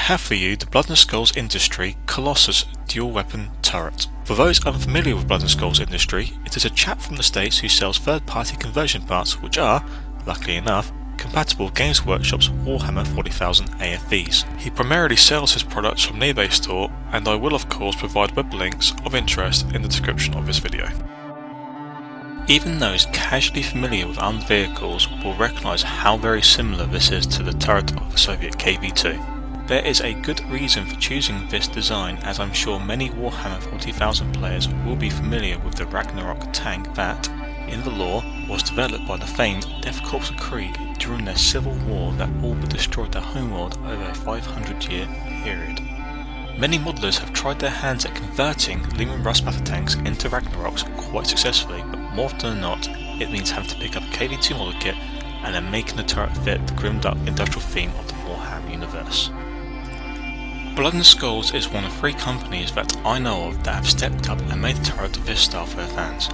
have for you the Blood and Skulls Industry Kolossus dual weapon turret. For those unfamiliar with Blood and Skulls Industry, it is a chap from the States who sells third-party conversion parts which are, luckily enough, compatible with Games Workshop's Warhammer 40,000 AFVs. He primarily sells his products from an eBay store, and I will of course provide web links of interest in the description of this video. Even those casually familiar with armed vehicles will recognise how very similar this is to the turret of the Soviet KV-2. There is a good reason for choosing this design, as I'm sure many Warhammer 40,000 players will be familiar with the Ragnarok tank that, in the lore, was developed by the famed Death Corps of Krieg during their civil war that all but destroyed their homeworld over a 500-year period. Many modelers have tried their hands at converting Leman Russ battle tanks into Ragnaroks quite successfully, but more often than not, it means having to pick up a KV-2 model kit and then making the turret fit the grimmed up industrial theme of the Warhammer universe. Blood and Skulls is one of 3 companies that I know of that have stepped up and made the turret this style for their fans.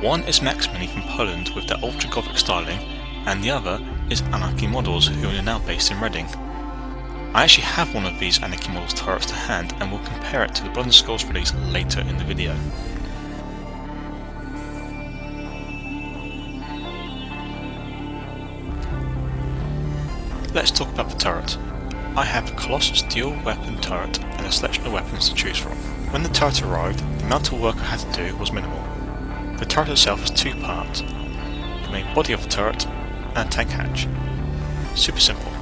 One is Max Mini from Poland with their ultra gothic styling, and the other is Anarchy Models, who are now based in Reading. I actually have one of these Anarchy Models turrets to hand and will compare it to the Blood and Skulls release later in the video. Let's talk about the turret. I have the Kolossus dual weapon turret and a selection of weapons to choose from. When the turret arrived, the amount of work I had to do was minimal. The turret itself is 2 parts, the main body of the turret and a tank hatch. Super simple.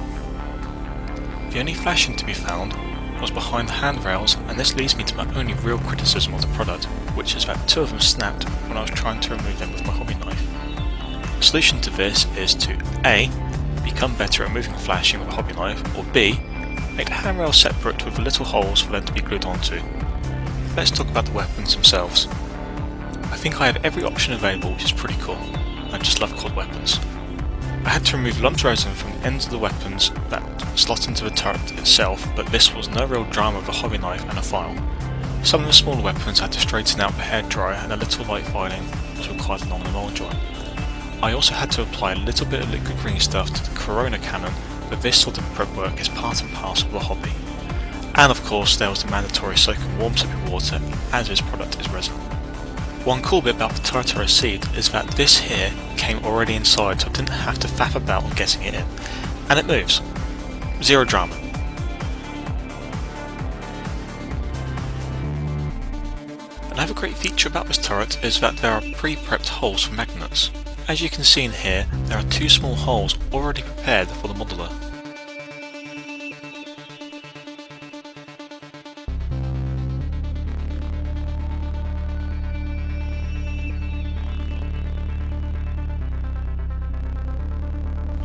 The only flashing to be found was behind the handrails, and this leads me to my only real criticism of the product, which is that 2 of them snapped when I was trying to remove them with my hobby knife. The solution to this is to A. Become better at removing flashing with a hobby knife, or B. Make the handrails separate with little holes for them to be glued onto. Let's talk about the weapons themselves. I think I have every option available, which is pretty cool. I just love quad weapons. I had to remove lumps of resin from the ends of the weapons that slot into the turret itself, but this was no real drama with a hobby knife and a file. Some of the smaller weapons had to straighten out the hairdryer, and a little light filing was required along the mold joint. I also had to apply a little bit of liquid green stuff to the Corona cannon, but this sort of prep work is part and parcel of the hobby. And of course there was the mandatory soak in warm soapy water, as this product is resin. One cool bit about the turret I received is that this here came already inside, so I didn't have to faff about on getting it in. And it moves. Zero drama. Another great feature about this turret is that there are pre-prepped holes for magnets. As you can see in here, there are 2 small holes already prepared for the modeler.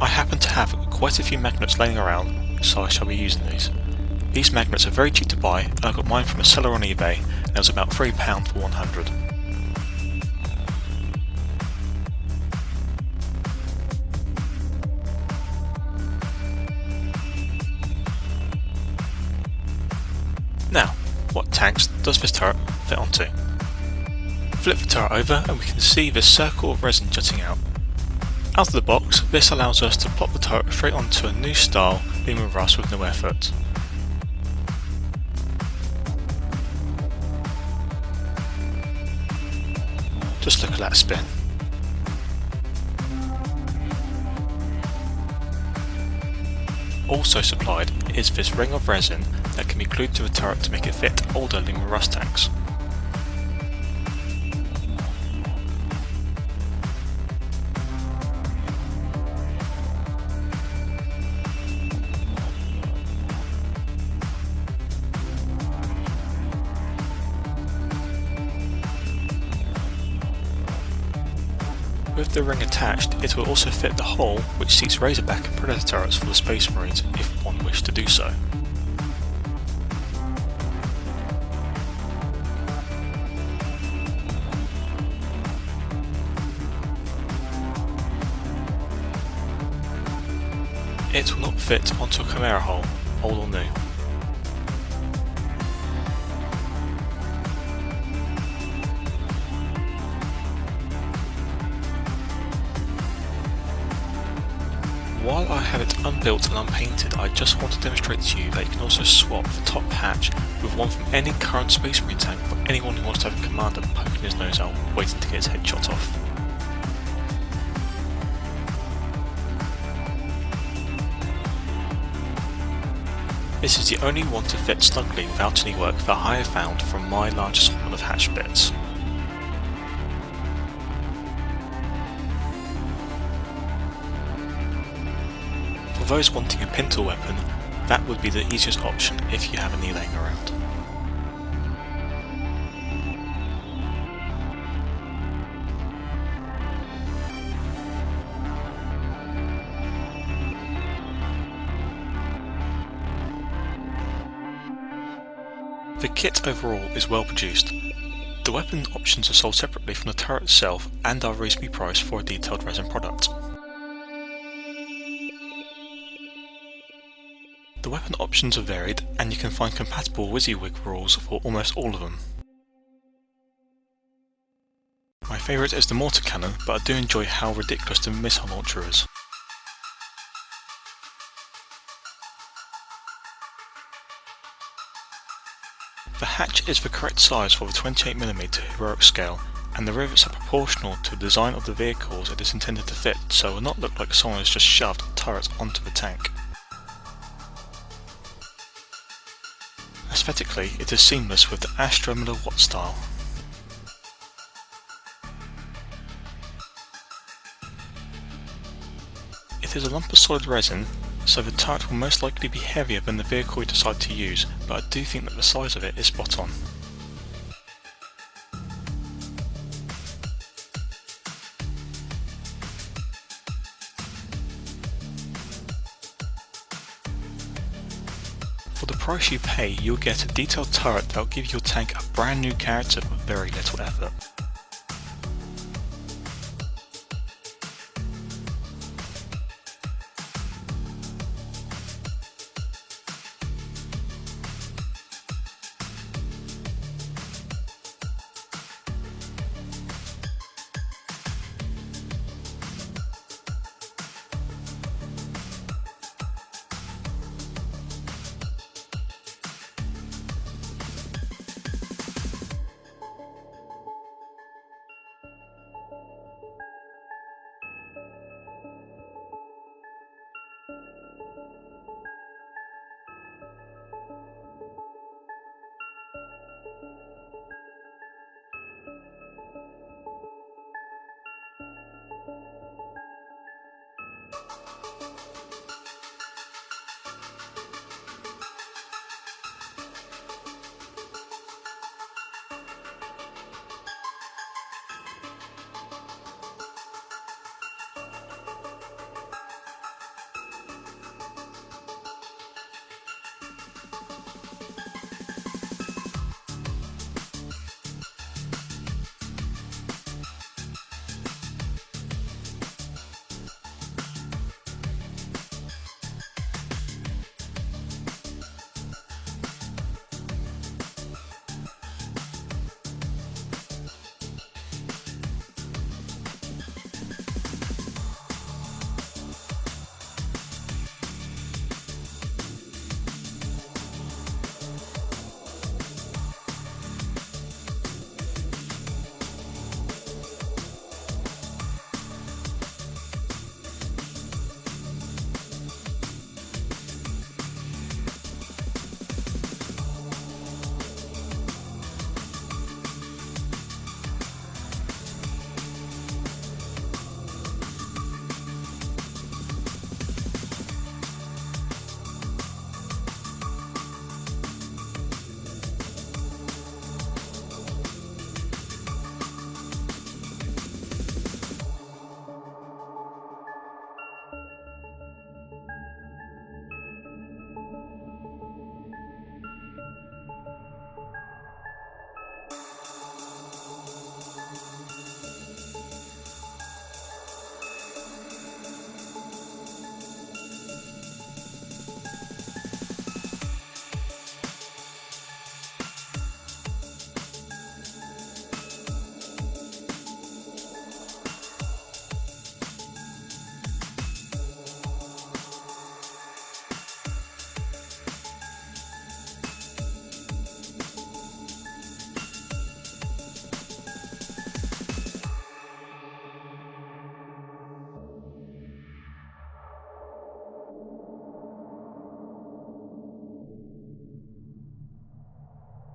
I happen to have quite a few magnets laying around, so I shall be using these. These magnets are very cheap to buy, and I got mine from a seller on eBay, and it was about £3 for 100. Now, what tanks does this turret fit onto? Flip the turret over and we can see this circle of resin jutting out. Out of the box, this allows us to plop the turret straight onto a new style Leman Russ with no effort. Just look at that spin. Also supplied is this ring of resin that can be glued to the turret to make it fit older Leman Russ tanks. With the ring attached, it will also fit the hole which seats Razorback and Predator turrets for the Space Marines if one wished to do so. It will not fit onto a Chimera hull, old or new. While although I have it unbuilt and unpainted, I just want to demonstrate to you that you can also swap the top hatch with one from any current Space Marine tank for anyone who wants to have a commander poking his nose out waiting to get his head shot off. This is the only one to fit snugly without any work that I have found from my large assortment of hatch bits. For those wanting a pintle weapon, that would be the easiest option if you have any laying around. The kit overall is well produced. The weapon options are sold separately from the turret itself and are reasonably priced for a detailed resin product. The weapon options are varied and you can find compatible WYSIWYG rules for almost all of them. My favourite is the mortar cannon, but I do enjoy how ridiculous the missile launcher is. The hatch is the correct size for the 28mm heroic scale, and the rivets are proportional to the design of the vehicles it is intended to fit, so it will not look like someone has just shoved a turret onto the tank. Aesthetically, it is seamless with the Astra milliwatt style. It is a lump of solid resin, so the turret will most likely be heavier than the vehicle you decide to use, but I do think that the size of it is spot on. For the price you pay, you'll get a detailed turret that will give your tank a brand new character with very little effort.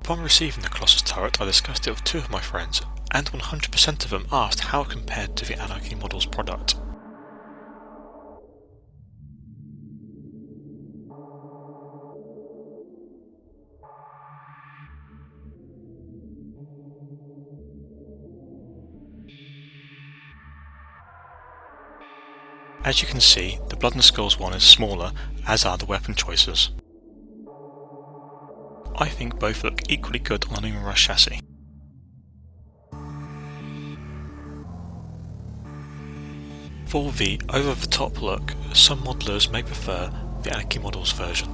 Upon receiving the Kolossus turret, I discussed it with two of my friends, and 100% of them asked how it compared to the Anarchy Models product. As you can see, the Blood and Skulls one is smaller, as are the weapon choices. I think both look equally good on a Leman Russ chassis. For the over-the-top look, some modelers may prefer the Anarchy Models version.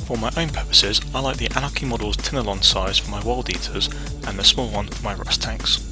For my own purposes, I like the Anarchy Models Tinalon size for my World Eaters and the small one for my Rust tanks.